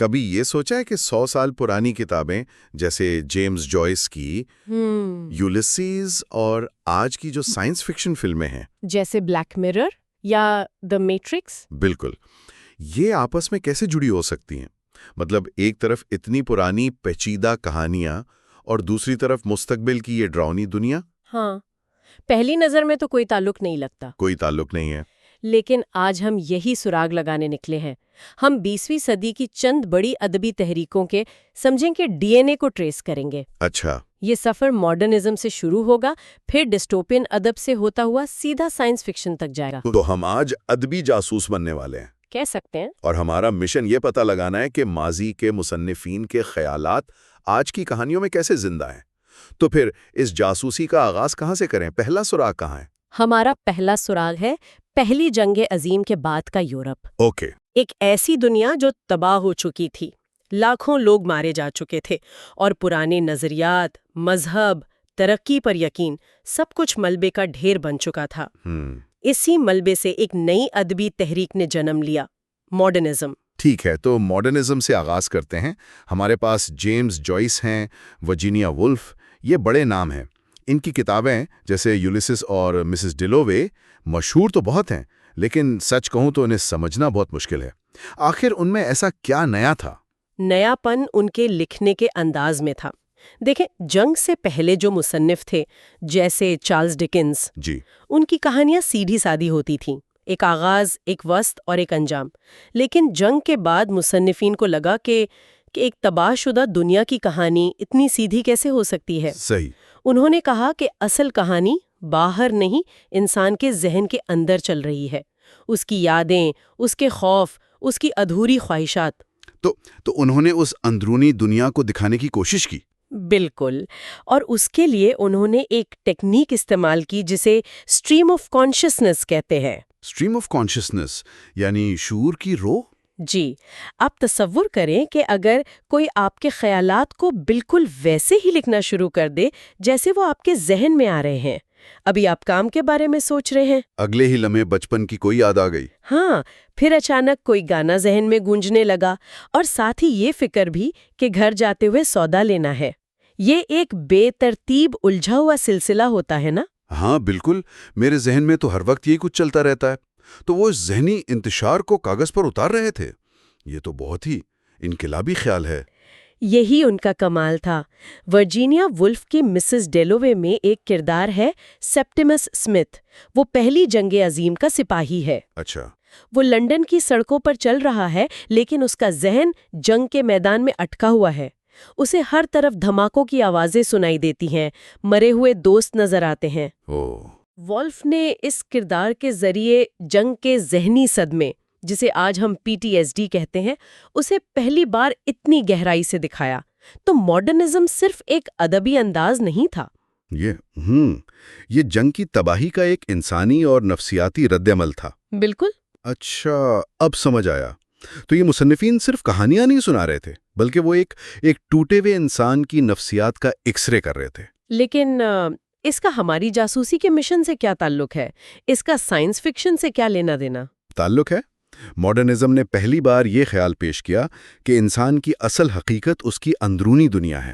کبھی یہ سوچا ہے کہ 100 سال پرانی کتابیں جیسے جیمز جوائس کی یولیسیز اور آج کی جو سائنس فکشن فلمیں ہیں جیسے بلیک مرر یا دا میٹرکس، بالکل، یہ آپس میں کیسے جڑی ہو سکتی ہیں؟ مطلب ایک طرف اتنی پرانی پیچیدہ کہانیاں اور دوسری طرف مستقبل کی یہ ڈراؤنی دنیا؟ ہاں، پہلی نظر میں تو کوئی تعلق نہیں لگتا، کوئی تعلق نہیں ہے، لیکن آج ہم یہی سراغ لگانے نکلے ہیں۔ ہم 20ویں صدی کی چند بڑی ادبی تحریکوں کے سمجھیں کہ ڈی این اے کو ٹریس کریں گے۔ اچھا، یہ سفر ماڈرنزم سے شروع ہوگا، پھر ڈسٹوپین ادب سے ہوتا ہوا سیدھا سائنس فکشن تک جائے گا۔ تو ہم آج ادبی جاسوس بننے والے ہیں، کہہ سکتے ہیں۔ اور ہمارا مشن یہ پتہ لگانا ہے کہ ماضی کے مصنفین کے خیالات آج کی کہانیوں میں کیسے زندہ ہیں۔ تو پھر اس جاسوسی کا آغاز کہاں سے کریں؟ پہلا سراغ کہاں ہے؟ ہمارا پہلا سراغ ہے پہلی جنگ عظیم کے بعد کا یورپ۔ اوکے، ایک ایسی دنیا جو تباہ ہو چکی تھی، لاکھوں لوگ مارے جا چکے تھے، اور پرانے نظریات، مذہب، ترقی پر یقین، سب کچھ ملبے کا ڈھیر بن چکا تھا۔ اسی ملبے سے ایک نئی ادبی تحریک نے جنم لیا، ماڈرنزم۔ ٹھیک ہے، تو ماڈرنزم سے آغاز کرتے ہیں۔ ہمارے پاس جیمز جوائس ہیں، ورجینیا وولف، یہ بڑے نام ہیں۔ ان کی کتابیں جیسے یولیسس اور مسز ڈیلوے مشہور تو بہت ہیں، لیکن سچ کہوں تو انہیں سمجھنا بہت مشکل ہے۔ آخر ان میں ایسا کیا نیا تھا؟ نیا پن ان کے لکھنے کے انداز میں تھا۔ دیکھیں، جنگ سے پہلے جو مصنف تھے جیسے چارلز ڈکنز، جی، ان کی کہانیاں سیدھی سادی ہوتی تھیں، ایک آغاز، ایک وسط اور ایک انجام۔ لیکن جنگ کے بعد مصنفین کو لگا کہ ایک تباہ شدہ دنیا کی کہانی اتنی سیدھی کیسے ہو سکتی ہے۔ صحیح۔ انہوں نے کہا کہ اصل کہانی باہر نہیں، انسان کے ذہن کے اندر چل رہی ہے، اس کی یادیں، اس کے خوف، اس کی ادھوری خواہشات۔ تو انہوں نے اس اندرونی دنیا کو دکھانے کی کوشش کی۔ بالکل، اور اس کے لیے انہوں نے ایک ٹیکنیک استعمال کی جسے اسٹریم آف کانشسنس کہتے ہیں۔ اسٹریم آف کانشسنس یعنی شعور کی رو؟ جی، آپ تصور کریں کہ اگر کوئی آپ کے خیالات کو بالکل ویسے ہی لکھنا شروع کر دے جیسے وہ آپ کے ذہن میں آ رہے ہیں۔ ابھی آپ کام کے بارے میں سوچ رہے ہیں، اگلے ہی لمحے بچپن کی کوئی یاد آ گئی۔ ہاں، پھر اچانک کوئی گانا ذہن میں گونجنے لگا، اور ساتھ ہی یہ فکر بھی کہ گھر جاتے ہوئے سودا لینا ہے۔ یہ ایک بے ترتیب الجھا ہوا سلسلہ ہوتا ہے نا؟ ہاں بالکل، میرے ذہن میں تو ہر وقت یہی کچھ چلتا رہتا ہے۔ تو وہ اس ذہنی انتشار کو کاغذ پر اتار رہے تھے۔ یہ تو بہت ہی انقلابی خیال ہے۔ یہی ان کا کمال تھا۔ ورجینیا وولف کی مسز ڈیلوے میں ایک کردار ہے سیپٹیمس اسمتھ۔ وہ پہلی جنگ عظیم کا سپاہی ہے۔ اچھا، وہ لندن کی سڑکوں پر چل رہا ہے، لیکن اس کا ذہن جنگ کے میدان میں اٹکا ہوا ہے۔ اسے ہر طرف دھماکوں کی آوازیں سنائی دیتی ہیں، مرے ہوئے دوست نظر آتے ہیں۔ وولف نے اس کردار کے ذریعے جنگ کے ذہنی صدمے، جسے آج ہم PTSD کہتے ہیں، اسے پہلی بار اتنی گہرائی سے دکھایا۔ تو ماڈرنزم صرف ایک ادبی انداز نہیں تھا، یہ جنگ کی تباہی کا ایک انسانی اور نفسیاتی رد عمل تھا۔ بالکل۔ اچھا، اب سمجھ آیا۔ تو یہ مصنفین صرف کہانیاں نہیں سنا رہے تھے، بلکہ وہ ایک ٹوٹے ہوئے انسان کی نفسیات کا ایکس رے کر رہے تھے۔ لیکن اس کا ہماری جاسوسی کے مشن سے کیا تعلق ہے؟ اس کا سائنس فکشن سے کیا لینا دینا؟ تعلق ہے۔ ماڈرنزم نے پہلی بار یہ خیال پیش کیا کہ انسان کی اصل حقیقت اس کی اندرونی دنیا ہے۔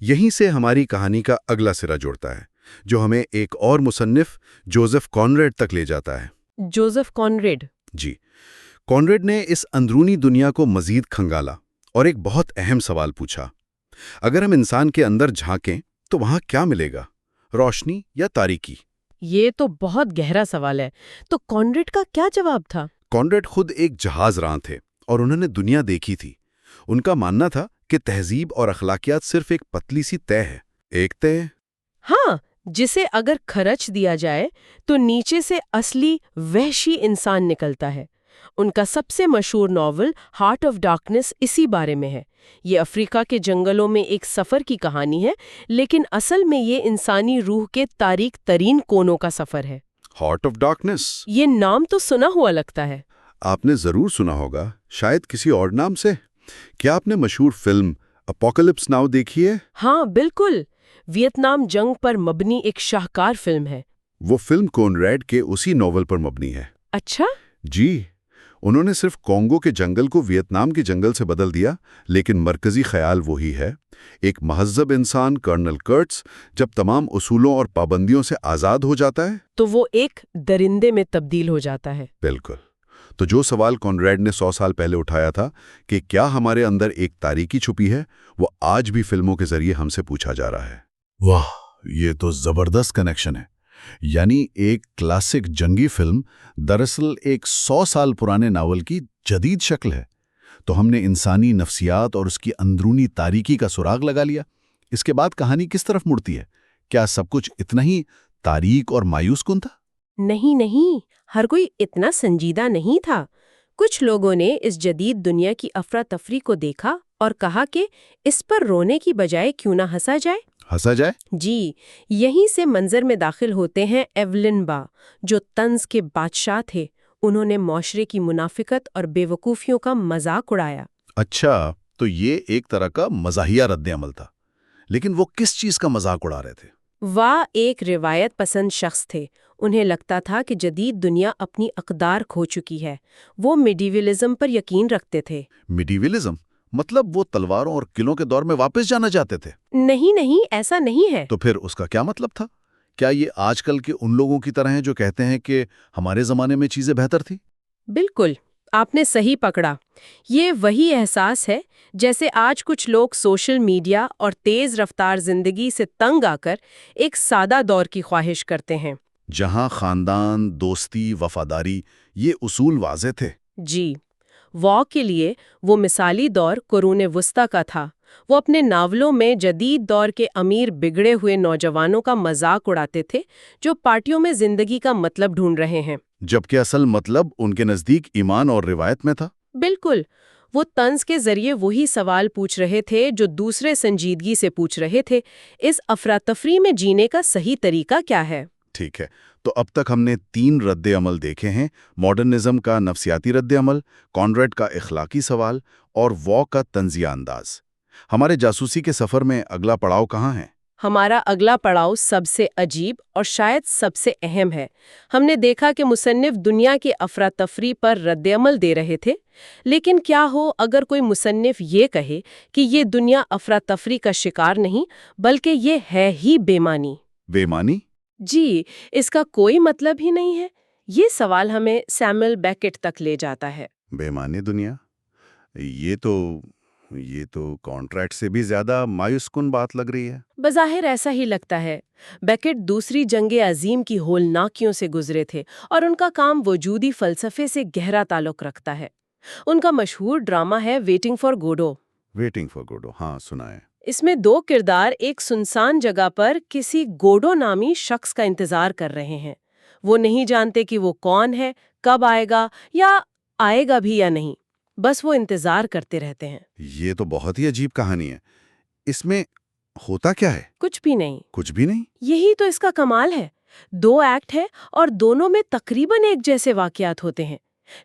یہیں سے ہماری کہانی کا اگلا سرا جوڑتا ہے، جو ہمیں ایک اور مصنف جوزف کانریڈ تک لے جاتا ہے۔ جوزف کانریڈ؟ جی، کانریڈ نے اس اندرونی دنیا کو مزید کھنگالا اور ایک بہت اہم سوال پوچھا۔ اگر ہم انسان کے اندر جھانکیں تو وہاں کیا ملے گا، روشنی یا تاریکی؟ یہ تو بہت گہرا سوال ہے۔ تو کانریڈ کا کیا جواب تھا؟ کانریڈ خود ایک جہاز راں تھے اور انہوں نے دنیا دیکھی تھی۔ ان کا ماننا تھا کہ تہذیب اور اخلاقیات صرف ایک پتلی سی طے ہے، ایک طے، ہاں، جسے اگر کھرچ دیا جائے تو نیچے سے اصلی وحشی انسان نکلتا ہے۔ ان کا سب سے مشہور ناول ہارٹ آف ڈارکنیس اسی بارے میں ہے۔ یہ افریقہ کے جنگلوں میں ایک سفر کی کہانی ہے، لیکن اصل میں یہ انسانی روح کے تاریک ترین کونوں کا سفر ہے۔ ہارٹ آف ڈارکنیس، یہ نام تو سنا ہوا لگتا ہے۔ آپ نے ضرور سنا ہوگا، شاید کسی اور نام سے۔ کیا آپ نے مشہور فلم اپوکلپس ناؤ دیکھی ہے؟ ہاں بالکل، ویتنام جنگ پر مبنی ایک شاہکار فلم ہے۔ وہ فلم کانریڈ کے اسی ناول پر مبنی ہے۔ اچھا؟ جی، انہوں نے صرف کانگو کے جنگل کو ویتنام کے جنگل سے بدل دیا، لیکن مرکزی خیال وہی ہے۔ ایک مہذب انسان کرنل کرٹس جب تمام اصولوں اور پابندیوں سے آزاد ہو جاتا ہے تو وہ ایک درندے میں تبدیل ہو جاتا ہے۔ بالکل۔ تو جو سوال کانریڈ نے 100 سال پہلے اٹھایا تھا کہ کیا ہمارے اندر ایک تاریکی چھپی ہے، وہ آج بھی فلموں کے ذریعے ہم سے پوچھا جا رہا ہے۔ واہ، یہ تو زبردست کنیکشن ہے۔ یعنی ایک کلاسک جنگی فلم دراصل ایک 100 سال پرانے ناول کی جدید شکل ہے۔ تو ہم نے انسانی نفسیات اور اس کی اندرونی تاریکی کا سراغ لگا لیا۔ اس کے بعد کہانی کس طرف مڑتی ہے؟ کیا سب کچھ اتنا ہی تاریک اور مایوس کن تھا؟ نہیں، ہر کوئی اتنا سنجیدہ نہیں تھا۔ کچھ لوگوں نے اس جدید دنیا کی افراتفری کو دیکھا اور کہا کہ اس پر رونے کی بجائے کیوں نہ ہنسا جائے۔ ہنسا جائے؟ جی، یہیں سے منظر میں داخل ہوتے ہیں ایولن با، جو طنز کے بادشاہ تھے۔ انہوں نے معاشرے کی منافقت اور بے وقوفیوں کا مذاق اڑایا۔ اچھا، تو یہ ایک طرح کا مزاحیہ رد عمل تھا۔ لیکن وہ کس چیز کا مذاق اڑا رہے تھے؟ وہ ایک روایت پسند شخص تھے۔ انہیں لگتا تھا کہ جدید دنیا اپنی اقدار کھو چکی ہے۔ وہ میڈیولزم پر یقین رکھتے تھے۔ میڈیولزم؟ مطلب وہ تلواروں اور قلعوں کے دور میں واپس جانا چاہتے تھے؟ نہیں، ایسا نہیں ہے۔ تو پھر اس کا کیا مطلب تھا؟ کیا یہ آج کل کے ان لوگوں کی طرح ہیں جو کہتے ہیں کہ ہمارے زمانے میں چیزیں بہتر تھی؟ بالکل، آپ نے صحیح پکڑا۔ یہ وہی احساس ہے جیسے آج کچھ لوگ سوشل میڈیا اور تیز رفتار زندگی سے تنگ آ کر ایک سادہ دور کی خواہش کرتے ہیں، جہاں خاندان، دوستی، وفاداری یہ اصول واضح تھے۔ جی، واو کے لیے وہ مثالی دور قرون وسطیٰ کا تھا۔ وہ اپنے ناولوں میں جدید دور کے امیر بگڑے ہوئے نوجوانوں کا مذاق اڑاتے تھے جو پارٹیوں میں زندگی کا مطلب ڈھونڈ رہے ہیں، جبکہ اصل مطلب ان کے نزدیک ایمان اور روایت میں تھا۔ بالکل، وہ طنز کے ذریعے وہی سوال پوچھ رہے تھے جو دوسرے سنجیدگی سے پوچھ رہے تھے، اس افراتفری میں جینے کا صحیح طریقہ کیا ہے؟ ٹھیک ہے، تو اب تک ہم نے 3 رد عمل دیکھے ہیں: ماڈرنزم کا نفسیاتی رد عمل، کانریڈ کا اخلاقی سوال اور واو کا طنزیہ انداز۔ ہمارے جاسوسی کے سفر میں اگلا پڑاؤ کہاں ہے؟ ہمارا اگلا پڑاؤ سب سے عجیب اور شاید سب سے اہم ہے۔ ہم نے دیکھا کہ مصنف دنیا کی افراتفری پر رد عمل دے رہے تھے، لیکن کیا ہو اگر کوئی مصنف یہ کہے کہ یہ دنیا افراتفری کا شکار نہیں بلکہ یہ ہے ہی بے معنی؟ بے معنی؟ جی، اس کا کوئی مطلب ہی نہیں ہے۔ یہ سوال ہمیں سیموئل بیکٹ تک لے جاتا ہے۔ بے معنی دنیا؟ یہ تو کانٹریکٹ سے بھی زیادہ مایوس کن بات لگ رہی ہے۔ بظاہر ایسا ہی لگتا ہے۔ بیکٹ دوسری جنگ عظیم کی ہولناکیوں سے گزرے تھے اور ان کا کام وجودی فلسفے سے گہرا تعلق رکھتا ہے۔ ان کا مشہور ڈرامہ ہے ویٹنگ فار گوڈو۔ ویٹنگ فار گوڈو، ہاں سنا ہے۔ اس میں 2 کردار ایک سنسان جگہ پر کسی گوڈو نامی شخص کا انتظار کر رہے ہیں۔ وہ نہیں جانتے کہ وہ کون ہے، کب آئے گا یا آئے گا بھی یا نہیں، بس وہ انتظار کرتے رہتے ہیں۔ یہ تو بہت ہی عجیب کہانی ہے۔ اس میں ہوتا کیا ہے؟ کچھ بھی نہیں۔ کچھ بھی نہیں؟ یہی تو اس کا کمال ہے۔ 2 ایکٹ ہے اور دونوں میں تقریباً ایک جیسے واقعات ہوتے ہیں،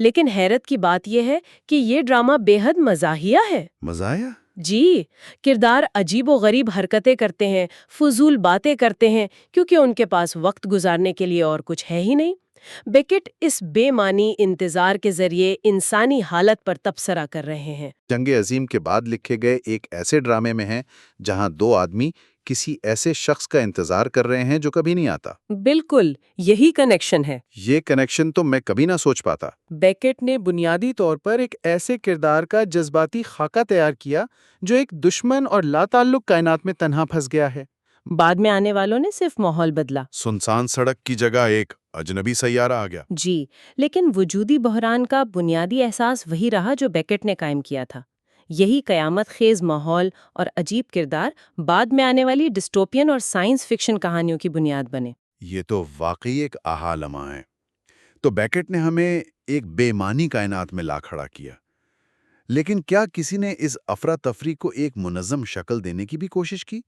لیکن حیرت کی بات یہ ہے کہ یہ ڈرامہ بے حد مزاحیہ ہے۔ مزاحیہ؟ جی، کردار عجیب و غریب حرکتیں کرتے ہیں، فضول باتیں کرتے ہیں کیونکہ ان کے پاس وقت گزارنے کے لیے اور کچھ ہے ہی نہیں۔ بیکٹ اس بے معنی انتظار کے ذریعے انسانی حالت پر تبصرہ کر رہے ہیں۔ جنگ عظیم کے بعد لکھے گئے ایک ایسے ڈرامے میں ہیں جہاں 2 آدمی کسی ایسے شخص کا انتظار کر رہے ہیں جو کبھی نہیں آتا۔ بالکل، یہی کنیکشن ہے۔ یہ کنیکشن تو میں کبھی نہ سوچ پاتا۔ بیکٹ نے بنیادی طور پر ایک ایسے کردار کا جذباتی خاکہ تیار کیا جو ایک دشمن اور لا تعلق کائنات میں تنہا پھنس گیا ہے۔ بعد میں آنے والوں نے صرف ماحول بدلا۔ سنسان سڑک کی جگہ ایک اجنبی سیارہ آ گیا۔ جی، لیکن وجودی بحران کا بنیادی احساس وہی رہا جو بیکٹ نے قائم کیا تھا۔ یہی قیامت خیز ماحول اور عجیب کردار بعد میں آنے والی ڈسٹوپین اور سائنس فکشن کہانیوں کی بنیاد بنے۔ یہ تو واقعی ایک آہا لمحہ ہے۔ تو بیکٹ نے ہمیں ایک بے معنی کائنات میں لا کھڑا کیا، لیکن کیا کسی نے اس افراتفری کو ایک منظم شکل دینے کی بھی کوشش کی؟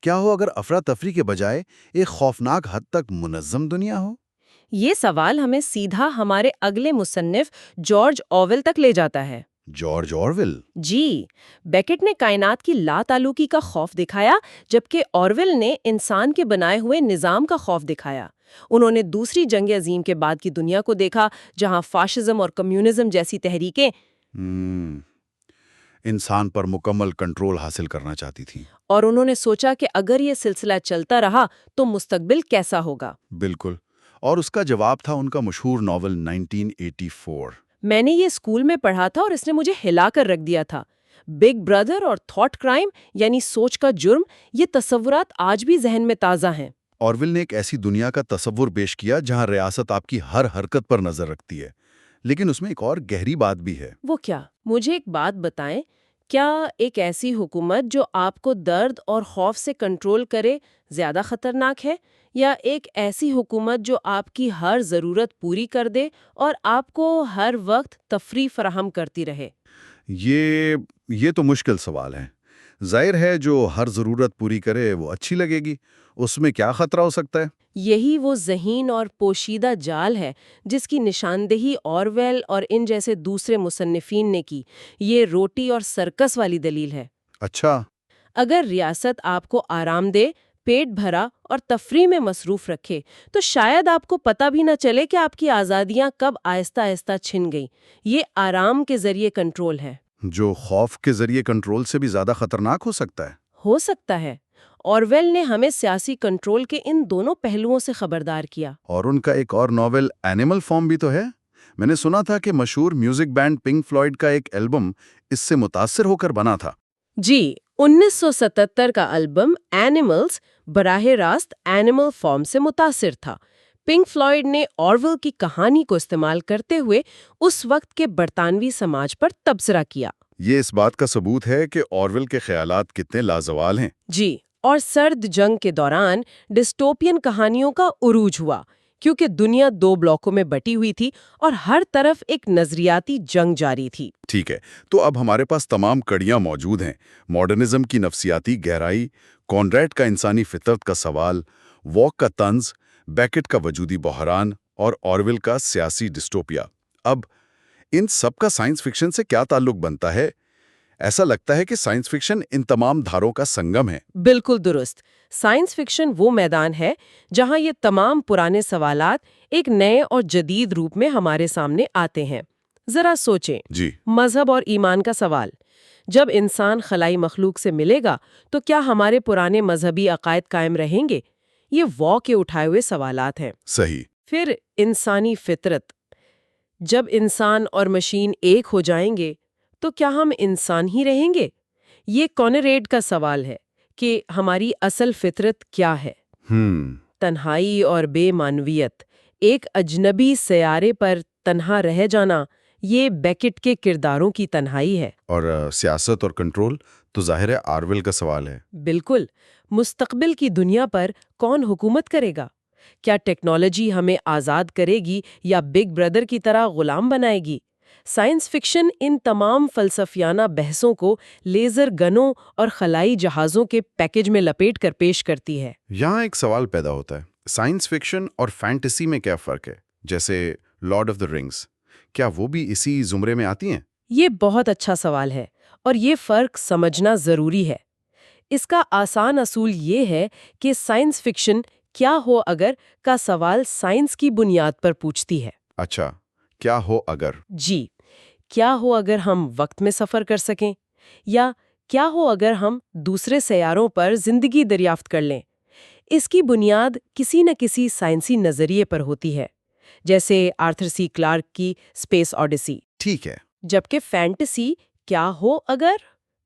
کیا ہو اگر افراتفری کے بجائے ایک خوفناک حد تک منظم دنیا ہو؟ یہ سوال ہمیں سیدھا ہمارے اگلے مصنف جارج آویل تک لے جاتا ہے۔ George Orwell? جی، بیکٹ نے کائنات کی لا تعلقی کا خوف دکھایا جبکہ آرویل نے انسان کے بنائے ہوئے نظام کا خوف دکھایا۔ انہوں نے دوسری جنگ عظیم کے بعد کی دنیا کو دیکھا جہاں فاشزم اور کمیونزم جیسی تحریکیں انسان پر مکمل کنٹرول حاصل کرنا چاہتی تھی۔ اور انہوں نے سوچا کہ اگر یہ سلسلہ چلتا رہا تو مستقبل کیسا ہوگا۔ بالکل، اور اس کا جواب تھا ان کا مشہور ناول 1984۔ میں نے یہ اسکول میں پڑھا تھا اور اس نے مجھے ہلا کر رکھ دیا تھا۔ بگ برادر اور تھاٹ کرائم یعنی سوچ کا جرم، یہ تصورات آج بھی ذہن میں تازہ ہیں۔ آرویل نے ایک ایسی دنیا کا تصور پیش کیا جہاں ریاست آپ کی ہر حرکت پر نظر رکھتی ہے، لیکن اس میں ایک اور گہری بات بھی ہے۔ وہ کیا؟ مجھے ایک بات بتائیں، کیا ایک ایسی حکومت جو آپ کو درد اور خوف سے کنٹرول کرے زیادہ خطرناک ہے، یا ایک ایسی حکومت جو آپ کی ہر ضرورت پوری کر دے اور آپ کو ہر وقت تفریح فراہم کرتی رہے؟ یہ تو مشکل سوال ہے۔ ظاہر ہے جو ہر ضرورت پوری کرے وہ اچھی لگے گی، اس میں کیا خطرہ ہو سکتا ہے؟ یہی وہ ذہین اور پوشیدہ جال ہے جس کی نشاندہی آرویل اور ان جیسے دوسرے مصنفین نے کی۔ یہ روٹی اور سرکس والی دلیل ہے۔ اچھا۔ اگر ریاست آپ کو آرام دے، پیٹ بھرا اور تفریح میں مصروف رکھے تو شاید آپ کو پتہ بھی نہ چلے کہ آپ کی آزادیاں کب آہستہ آہستہ چھن گئیں۔ یہ آرام کے ذریعے کنٹرول ہے۔ جو خوف کے ذریعے کنٹرول سے بھی زیادہ خطرناک ہو سکتا ہے۔ ہو سکتا ہے۔ آرویل نے ہمیں سیاسی کنٹرول کے ان دونوں پہلوؤں سے خبردار کیا۔ اور ان کا ایک اور ناول اینیمل فارم بھی تو ہے۔ میں نے سنا تھا کہ مشہور میوزک بینڈ پنک فلوئڈ کا ایک البم اس سے متاثر ہو کر بنا تھا۔ جی، 1977 کا البم اینیملز براہ راست اینیمل فارم سے متاثر تھا۔ پنک فلوئڈ نے آرویل کی کہانی کو استعمال کرتے ہوئے اس وقت کے برطانوی سماج پر تبصرہ کیا۔ یہ اس بات کا ثبوت ہے کہ آرویل کے خیالات کتنے لازوال ہیں۔ جی، اور سرد جنگ کے دوران ڈسٹوپین کہانیوں کا عروج ہوا کیونکہ دنیا دو بلاکوں میں بٹی ہوئی تھی اور ہر طرف ایک نظریاتی جنگ جاری تھی۔ ٹھیک ہے، تو اب ہمارے پاس تمام کڑیاں موجود ہیں۔ ماڈرنزم کی نفسیاتی گہرائی، کونریڈ کا انسانی فطرت کا سوال، واک کا طنز، بیکٹ کا وجودی بحران اور آرویل کا سیاسی ڈسٹوپیا۔ اب ان سب کا سائنس فکشن سے کیا تعلق بنتا ہے؟ ایسا لگتا ہے کہ سائنس فکشن ان تمام دھاروں کا سنگم ہے۔ بالکل درست۔ سائنس فکشن وہ میدان ہے جہاں یہ تمام پرانے سوالات ایک نئے اور جدید روپ میں ہمارے سامنے آتے ہیں۔ ذرا سوچیں، جی، مذہب اور ایمان کا سوال۔ جب انسان خلائی مخلوق سے ملے گا تو کیا ہمارے پرانے مذہبی عقائد قائم رہیں گے؟ یہ واک کے اٹھائے ہوئے سوالات ہیں۔ صحیح۔ پھر انسانی فطرت، جب انسان اور مشین ایک ہو جائیں گے تو کیا ہم انسان ہی رہیں گے؟ یہ کونریڈ کا سوال ہے کہ ہماری اصل فطرت کیا ہے؟ تنہائی اور بے معنویت، ایک اجنبی سیارے پر تنہا رہ جانا، یہ بیکٹ کے کرداروں کی تنہائی ہے۔ اور سیاست اور کنٹرول تو ظاہر ہے آرویل کا سوال ہے۔ بالکل۔ مستقبل کی دنیا پر کون حکومت کرے گا؟ کیا ٹیکنالوجی ہمیں آزاد کرے گی یا بگ برادر کی طرح غلام بنائے گی؟ سائنس فکشن ان تمام فلسفیانہ بحثوں کو لیزر گنوں اور خلائی جہازوں کے پیکج میں لپیٹ کر پیش کرتی ہے۔ یہاں ایک سوال پیدا ہوتا ہے، سائنس فکشن اور فینٹیسی میں کیا فرق ہے؟ جیسے لارڈ آف دا رنگز، کیا وہ بھی اسی زمرے میں آتی ہیں؟ یہ بہت اچھا سوال ہے اور یہ فرق سمجھنا ضروری ہے۔ اس کا آسان اصول یہ ہے کہ سائنس فکشن کیا ہو اگر کا سوال سائنس کی بنیاد پر پوچھتی ہے۔ اچھا، کیا ہو اگر؟ جی، کیا ہو اگر ہم وقت میں سفر کر سکیں، یا کیا ہو اگر ہم دوسرے سیاروں پر زندگی دریافت کر لیں؟ اس کی بنیاد کسی نہ کسی سائنسی نظریے پر ہوتی ہے، جیسے آرتھر سی کلارک کی اسپیس آڈیسی۔ ٹھیک ہے۔ جبکہ فینٹیسی کیا ہو اگر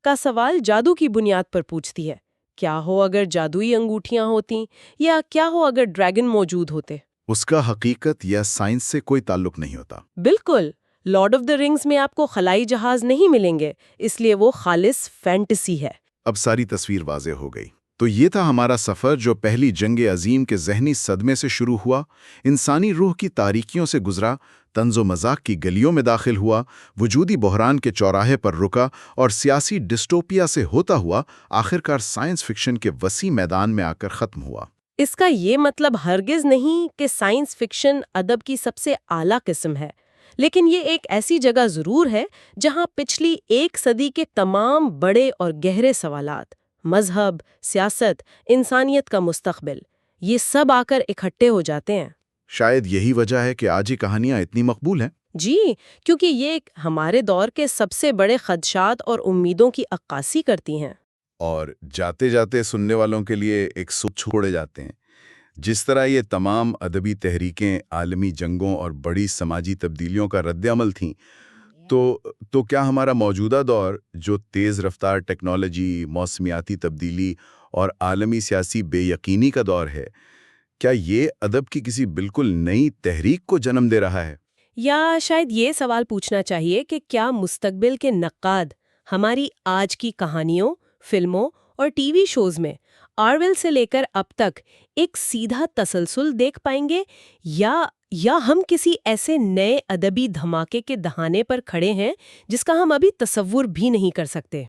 کا سوال جادو کی بنیاد پر پوچھتی ہے۔ کیا ہو اگر جادوئی انگوٹھیاں ہوتیں، یا کیا ہو اگر ڈریگن موجود ہوتے؟ اس کا حقیقت یا سائنس سے کوئی تعلق نہیں ہوتا۔ بالکل۔ لارڈ آف دا رنگز میں آپ کو خلائی جہاز نہیں ملیں گے، اس لیے وہ خالص فینٹیسی ہے۔ اب ساری تصویر واضح ہو گئی۔ تو یہ تھا ہمارا سفر جو پہلی جنگ عظیم کے ذہنی صدمے سے شروع ہوا، انسانی روح کی تاریکیوں سے گزرا، طنز و مذاق کی گلیوں میں داخل ہوا، وجودی بحران کے چوراہے پر رکا اور سیاسی ڈسٹوپیا سے ہوتا ہوا آخرکار سائنس فکشن کے وسیع میدان میں آ کر ختم ہوا۔ اس کا یہ مطلب ہرگز نہیں کہ سائنس فکشن ادب کی سب سے اعلیٰ قسم ہے، لیکن یہ ایک ایسی جگہ ضرور ہے جہاں پچھلی ایک صدی کے تمام بڑے اور گہرے سوالات، مذہب، سیاست، انسانیت کا مستقبل، یہ سب آ کر اکٹھے ہو جاتے ہیں۔ شاید یہی وجہ ہے کہ آج یہ کہانیاں اتنی مقبول ہیں۔ جی، کیونکہ یہ ایک ہمارے دور کے سب سے بڑے خدشات اور امیدوں کی عکاسی کرتی ہیں۔ اور جاتے جاتے سننے والوں کے لیے ایک سوچ چھوڑے جاتے ہیں۔ جس طرح یہ تمام ادبی تحریکیں عالمی جنگوں اور بڑی سماجی تبدیلیوں کا رد عمل تھیں، تو کیا ہمارا موجودہ دور جو تیز رفتار ٹیکنالوجی، موسمیاتی تبدیلی اور عالمی سیاسی بے یقینی کا دور ہے، کیا یہ ادب کی کسی بالکل نئی تحریک کو جنم دے رہا ہے؟ یا شاید یہ سوال پوچھنا چاہیے کہ کیا مستقبل کے نقاد ہماری آج کی کہانیوں، فلموں اور ٹی وی شوز میں آرویل سے لے کر اب تک ایک سیدھا تسلسل دیکھ پائیں گے، یا ہم کسی ایسے نئے ادبی دھماکے کے دہانے پر کھڑے ہیں جس کا ہم ابھی تصور بھی نہیں کر سکتے؟